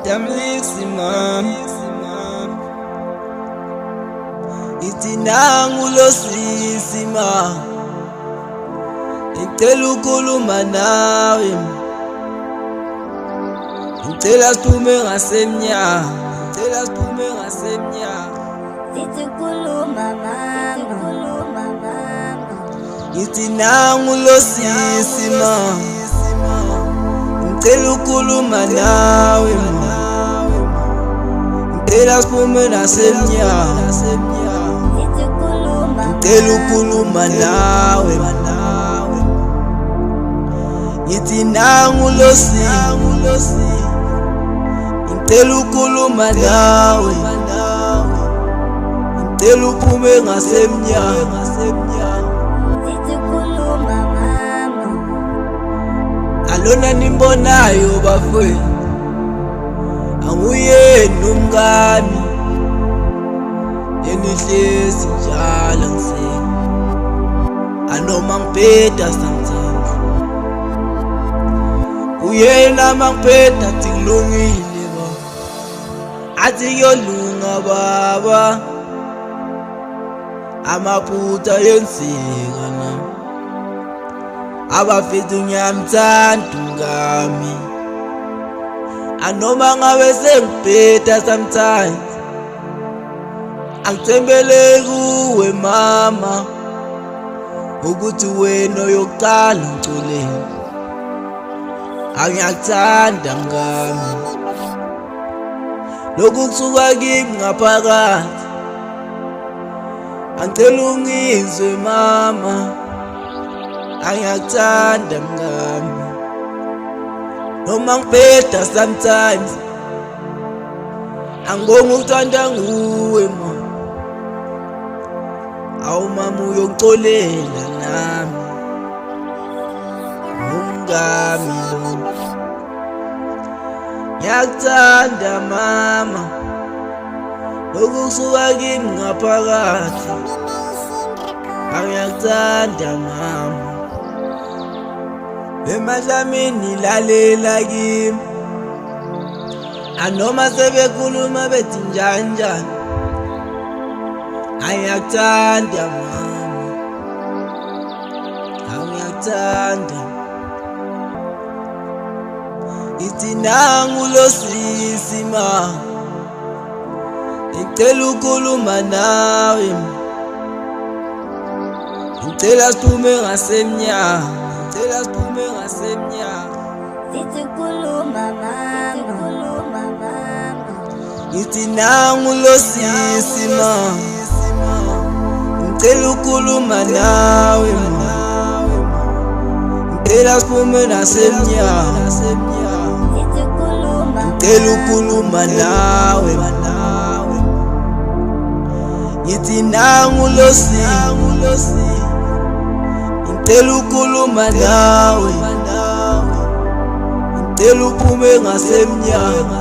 Damliksi mam ithi nangu lo sisi ma ngicela ukukhuluma nawe, ngicela siphume ngasemnyango, Sithi khuluma mama, ngithi nangu lo sisi ma ngicela ukukhuluma nawe ma, ngicela siphume ngasemnyango, sithi khuluma ngicela ukukhuluma nawe, ngithi nangu lo sisi ngicela ukukhuluma nawe, ngicela uphume ngasemnyango, sithi khuluma mama, alona nimbonayo bafowethu anguyeni umngani enihlezi njalo ngisini, anoma ngibheda sometimes uyena mangibheda athi kulungile ba, athi kuyolunga baba, amaphutha yenzeka na abafethu ngiyamthanda umngami, anoma ngabe sengibheda sometimes angithembele kuwe mama, ukuthi wena oyokuqala ngiculele, angiyakuthanda mngami lokhu kusuka kimi ngaphakathi, angicela ungizwe mama, angiyakuthanda mngami noma ngibheda sometimes angibonga ukuthanda nguwe ma, awu mama uyongicolela nami umngami lo, ngiyakuthanda mama lokhu kusuka kimi ngaphakathi, angiyakuthanda mama emadlamini lalela kimi, anoma sebekhuluma bethi njani njani, angiyakuthanda mama, angiyakuthanda, ithi nangu lo sisi ma ngicela ukukhuluma nawe, ngicela siphume ngasemnyango, sithi khuluma mama, ngithi nangu lo sisi ma ngicela ukukhuluma nawe ma, ngicela siphume ngasemnyango, sithi khuluma ngicela ukukhuluma nawe, ngithi nangu lo sisi ngicela ukukhuluma nawe, ngicela uphume ngasemnyango,